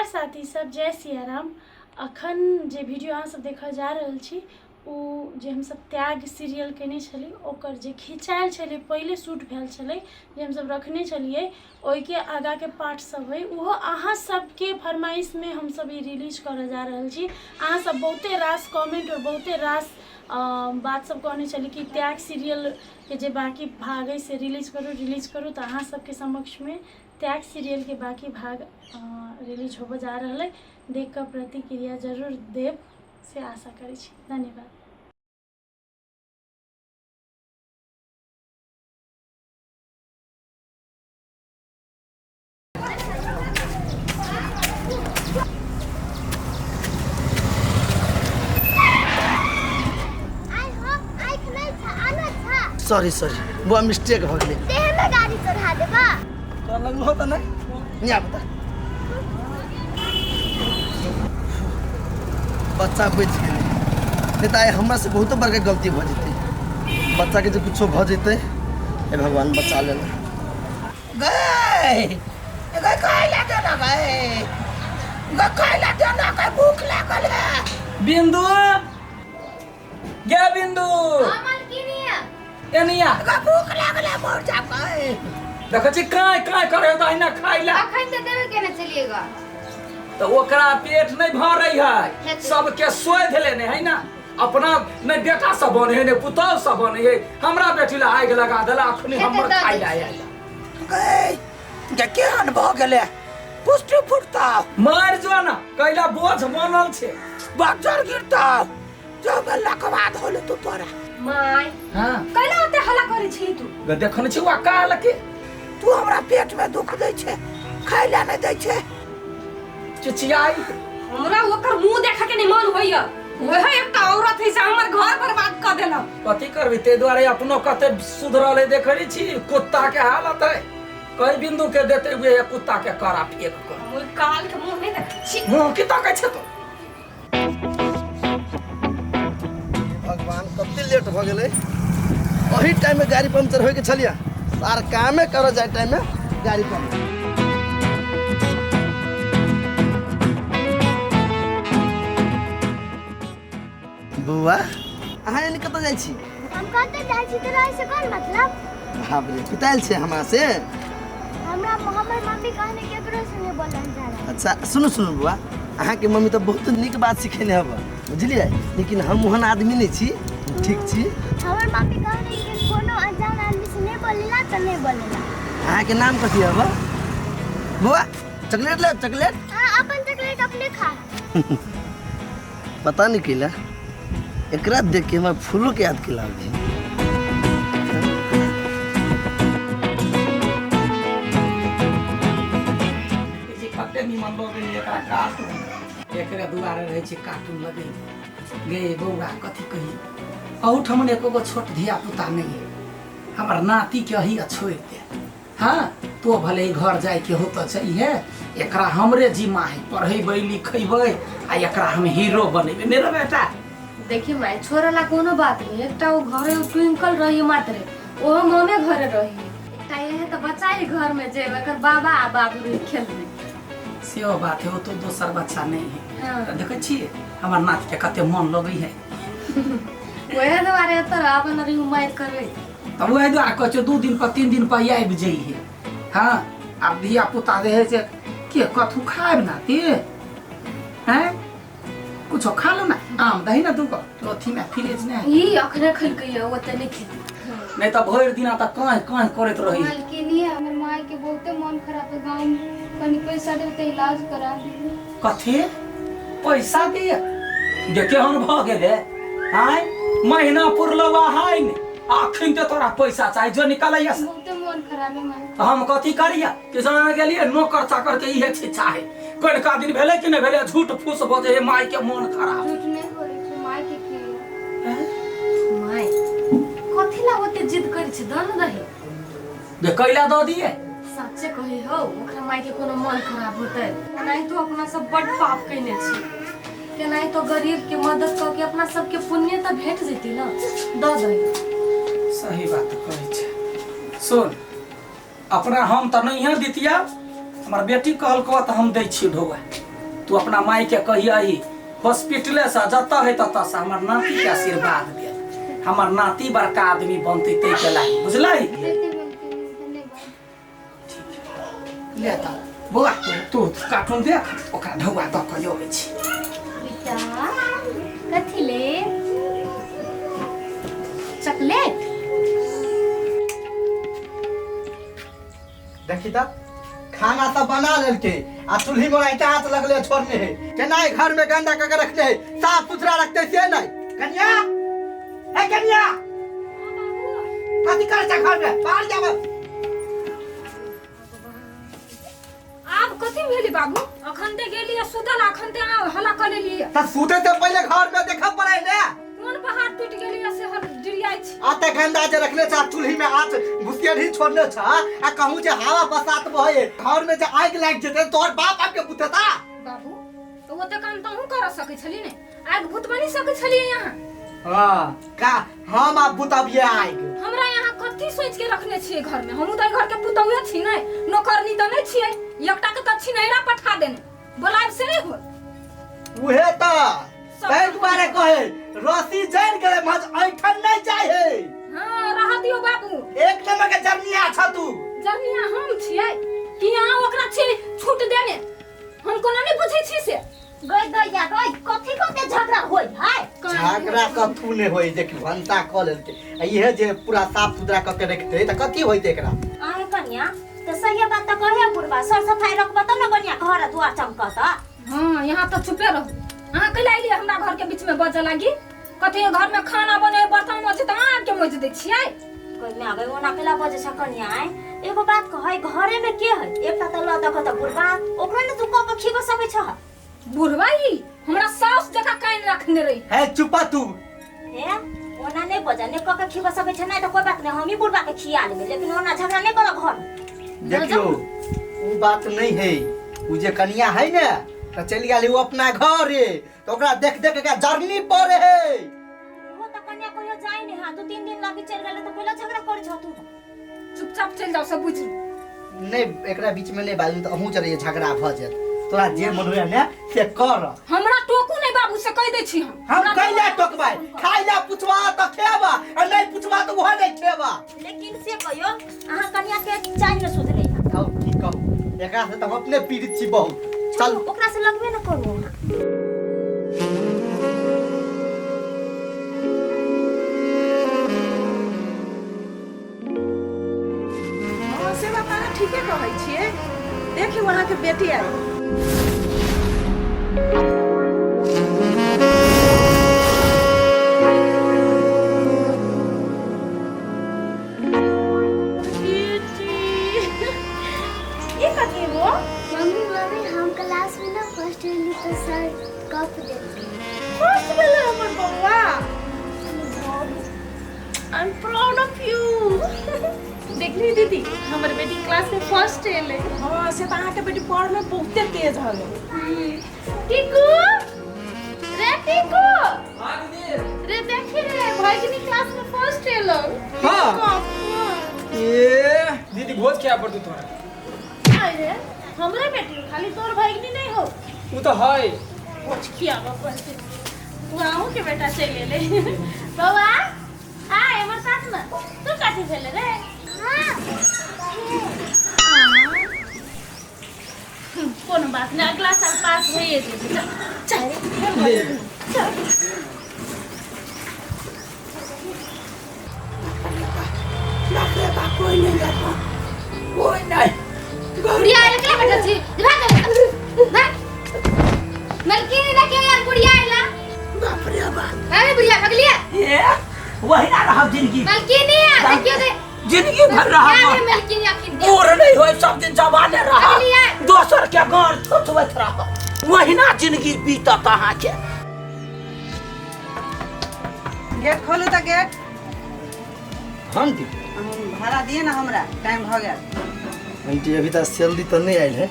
साथी सब जय सिया राम। अखन जे वीडियो अहाँ सब देखा जा रहल छी ओ जे हम सब त्याग सीरियल केने छली ओकर जे खिंचायल छलै पहले शूट भेल छलै जे हम सब रखने छलिए ओइ के आगा के पार्ट सब है ओहो अहाँ सबके फरमाइश में हम सब ई रिलीज करे जा रहल छी। अहाँ सब बहुते रास कमेंट और बहुते रास बात सब कहने चली कि त्याग सीरियल के जे बाकी भाग है से रिलीज करू तो अहाँ सबके समक्ष में त्याग सीरियल के बाकी भाग रिलीज होबे जा रहा है। देख कर प्रतिक्रिया जरूर देव से आशा करी छी। धन्यवाद। सॉरी वो मिस्टेक हो गई। देह में गाड़ी चढ़ा देबा तो लगलो होता ना नहीं आ बता बच्चा बच गए नहीं तो हमरा से बहुत बड़का गलती भ जते बच्चा के जो कुछ भ जते ए भगवान बचा लेना गए गए काहे लागे ना गए काहे लागे ना का भूख लागल है बिंदु गे बिंदु एनिया भूख लागल है मर जा गए देखै छी काय काय करे त अहिना खाइला अखन त देबे केने चलिएगा तो ओकरा पेट नहीं भरै है सबके सोध लेने है ना अपना नहीं बेटा सब बने है ने पुतौ सब बने है हमरा बेटी ला आग लगा देला अखनी हमर खाइला आइला गए केहन भ गेले पुष्टि फुटता मार जो ना कैला बोझ बनल छे बक्सर गिरता जब लकवा धोले तो तोरा माय हां कैला ओते हल्ला करे छी तू ग देखन छी वा काल के तू हमरा पेट में दुख दै छे खाइला नहीं दै छे चिचियाई हमरा ओकर मुंह देखा के नहीं मन होइया ओहे एकटा औरत है से हमर घर बर्बाद क देला कथि करबी ते द्वारे अपनो कते सुधरले देखै छी कुत्ता के हालत है कई बिंदु के देते हुए कुत्ता के करा फेंक कर ओइ काल के मुंह नहीं देख छी मुंह की ताकै छे तो भगवान कते लेट भ गेलै ओही टाइम में गाड़ी पंचर होय के छलिया सार कामे करो जाय टाइम में गाड़ी पंचर बुआ अहाँ एने कत जाय छी हम कत जाय छी तोरा से कोन मतलब बाप रे पिताइल छे हमरा से हमरा हमर मम्मी कहने केकरो से नहीं बोलन जा रहा। अच्छा सुनो सुनो बुआ अहाँ के मम्मी तो बहुत निक बात सिखेने हब बुझलिए लेकिन हम मोहन आदमी नहीं छी ठीक छी हमर मम्मी कहने कि कोनो अनजान आदमी से नहीं बोलेला त नहीं बोलेला। अहाँ के नाम कथि हब बुआ चॉकलेट ले चॉकलेट हां अपन चॉकलेट अपने खा पता नहीं केला एकरा देख के हमरा फूलों के याद केला जी जे कते निमन लोगे एकरा कार्टून एकरा दुआरे रहे छै कार्टून लगे गे बौआ कथि कही औठ हमन एको छोट धिया पुता नहीं है हमर नाती के ही छोड़ दे हां तो भले घर जाय के होत चाहिए एकरा हमरे जिम्मा है पढ़ेबै लिखेबै आ एकरा हम हीरो बनेबै ने रे बेटा देखिए माय छोरा ला कोनो बात नहीं एकटा वो घरे ट्विंकल रही मात्र ओ ममे घरे रही एकटा ये तो बच्चा ही घर में जे एकर बाबा आ बाबू रही खेलने सेहो बात है वो तो दोसर बच्चा नहीं है हाँ। देखै छी हमर नाती के कते मन लगै है ओहे दुआरे तो अपन री उम्मीद करबे तब वही दुआरे कहै 2 दिन पर 3 दिन पर आबि जइहे हां अब धिया पुता रहे छै के कथु खाब ना ते हैं कुछ खा लो ना आम दही ना दूगो अथी में फ्रिज ने ई अखने खलकै ओते नहीं खेती नहीं तो भर दिन तक काहे काहे करत रही माल के लिए हमर माई के बहुते मन खराब है गांव में कनी पैसा दे त इलाज करा दी कथि पैसा दे देखे हम भ गेले हाय महीना पुरलवा हाय ने आखिन ते तोरा पैसा चाहि जो निकलैया बहुते मन खराब है माई हम कथि करिया किसान में गेलिए नौकर चाकर के इहे इच्छा है कोन का दिन भेले कि नहीं भेले झूठ फूस बजे है माई के मन खराब झूठ नहीं बोले छै माई के की माय कथि ला ओते जिद करै छै दन दही जे कैला द दिए सच्चे कही हो ओकरा माय के कोनो मन खराब होतै नहीं तो अपना सब बड़ पाप कइने छी के नहीं तो गरीब के मदद क के अपना सब के पुण्य त भेट जेती ना द दही सही बात कहै छै सुन अपना हम त नहीं दितिया हमर बेटी कहल को त हम दै छी ढोआ तू अपना माई के कहियही हॉस्पिटले से जतऽ है ततऽ से हमर नाती के आशीर्वाद दे, हमर नाती बड़का आदमी बनते तै के लागी, बुझलही? धन्यवाद। ले त बौआ तू कार्टून देख, ओकरा ढौआ दऽ कऽ अबै छी। बेटा कथी ले? चॉकलेट? देखी त खाना सब बना लेलके आ चूल्ही में ईटा हाथ लगले छोड़ने है केना घर में गंदा करके रखने है, साफ सुथरा रखते से नहीं। कन्या ए कन्या कथी करे छ घर में? बाहर जाब। आब कथी भेली बाबू? अखन ते गेलिए सुतल, अखन ते हल्ला कर लेलिए। त सूते से पहले घर में देखब पड़े ने। कोन पहाड़ टूट गेलिए से हर डिरियाई छी। आते गंदा जे रखले छ चूल्ही में आँच घुसियरी छोड़ने छ आ कहूं जे हवा बसात बहे घर में जे आग लाग जेते तोर बाप आपके बुझता। बाबू तो वो तो काम तहु कर सकै छली ने, आग भूत बनी सकै छली यहाँ। हां का हम आप बुताबिए आग। हमरा यहाँ कथी सोच के रखने छिए घर में? हम उधर घर के पुतौए छी नै, नौकरनी त नै छिए। एकटा के त छिनैरा पठा देने, बोलाब से नै हो। उहे त तै दुआरे कहे रसी जैन गेले मज ऐठन नहीं चाहे। हां रह दियो बाबू, एक नंबर के जर्निया छ तू। जर्निया हम छिए कि यहाँ ओकरा छी छूट देने? हम कोना नै बुझै छी से। गई दैया गई कथी कते झगड़ा होई है? झगड़ा कथू ने होई देख भंता क लेलके आ इहे जे पूरा साफ सुथरा क के रखते त कथी होइत एकरा? आए कन्या तो सही बात तो कहे बुढ़वा, सर सफाई रखबा त न बढ़िया घर दुआर चमकता। हां यहाँ तो चुपे रहो। अहाँ कइला आइली हमरा घर के बीच में बजे लागी? कथी घर में खाना बने बर्तन मजे त अहाँ के मजे दै छियै? कोई में आगे ओना केला बजे छ कन्या आए। एगो बात कहे घरे में के है? एकटा त ल देख त बुढ़वा, ओकरा न तू क के खिबो सकै छ। बुढ़वाई हमरा सास जका कान रखने रही। है चुपा तू। हे ओना नै बजाने क के खिबो सकै छ नै त कोई बात नै, हम ही बुढ़वा के खिया लेबे, लेकिन ओना झगड़ा नै कर घर। देखियो वो बात नहीं है, उ जे कन्या है ने त चली आली वो अपना घर रे तो ओकरा देख देख के जर्नी पड़े है। वो त कन्या कहियो जाई नै, हां 2-3 दिन लगी चल गेले त पहले झगड़ा कर छ तू। चुपचाप चल जाओ, सब बुझ लो। नहीं एकरा बीच में नहीं बाजू त अहू चले झगड़ा भ जात। तोरा जे मन होय ने से कर। हमरा टोकू नै बाबू से कह दै छी हम। हम कैला टोकबाई खाइला पुछवा त खेबा आ नहीं पुछवा त वो नहीं खेबा। लेकिन से कहियो अहाँ कन्या के चाहि न सुधरे। अब की कहू एकरा से त हम अपने पीड़ित छी बहुत। चल ओकरा से लगबे न करू। हाँ से बात अहाँ ठीके कहै छियै। देखी वहाँ के बेटी आई। ये कथी वो? मम्मी मम्मी हम क्लास में ना फर्स्ट रही तो सर कप देते। फर्स्ट भेले हमर बौआ। I am proud of you. देखली दीदी हमर बेटी क्लास में फर्स्ट एले। हाँ से तो अहाँ के बेटी पढ़ में बहुते तेज हलो। टिकू रे टिकू। हां दीदी रे देखी रे भैगनी क्लास में फर्स्ट एलो। हाँ। ए दीदी भोज क्या पड़तू तोरा? अरे हमरा बेटी खाली तोर भैगनी नहीं हो, वो तो है कुछ किया बापर से तू आहू के बेटा चले ले। बौआ आ हमर साथ में तू काठी भेले रे? हां कोनो बात नहीं, अगला साल पास होइए जेबे। चल चल लागे बा कोई नहीं जाता, कोई नहीं। बुढ़िया आइला के बैठल छी? भाग भाग मलकी ने के यार बुढ़िया आइला। बाप रे बाप। अरे बुढ़िया भाग लिया। ये वही ना रहा जिंदगी। मलकी नहीं है देखियो दे जिंदगी भर रहा यार मलकी ने आखिर दे। और नहीं होए सब दिन जवाने रहा। अगलिया। दोसर के गांव थोथवत रहा। वही ना जिंदगी बीतत अहाँ के। गेट खोलू तो गेट। हम दी भाड़ा दिए ना हमरा, टाइम भ गया। आंटी अभी तक सैलरी तो नहीं आयल है,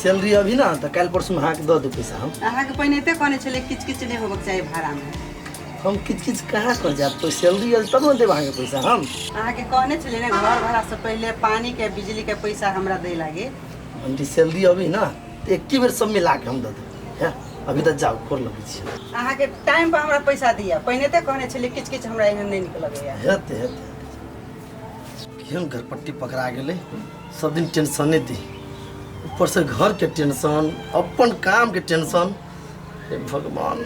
सैलरी अभी ना तो कल परसों में हाँक दो पैसा हम। अहाँ के पहिने कहने छले किच किच नहीं होबक चाहिए भाड़ा में। हम किच किच कहाँ कर जाब, तो सैलरी आयल तब न देब अहाँके पैसा हम। अहाँ के कहने छले ना घर भाड़ा से पहले पानी के बिजली के पैसा हमरा दे लागे। आंटी सैलरी अभी ना तो एक बेर सब मिला के हम दे देब। हैं अभी तक जाओ खोल लगे छी अहाँके टाइम पर हमरा पैसा दिया पहिने ते कहने छलिए किछ किछ हमरा एहन नहीं निक लगैया हेते हेते केहन घरपट्टी पकड़ा गेले सब दिन टेंशने दी ऊपर से घर के टेंशन अपन काम के टेंशन हे भगवान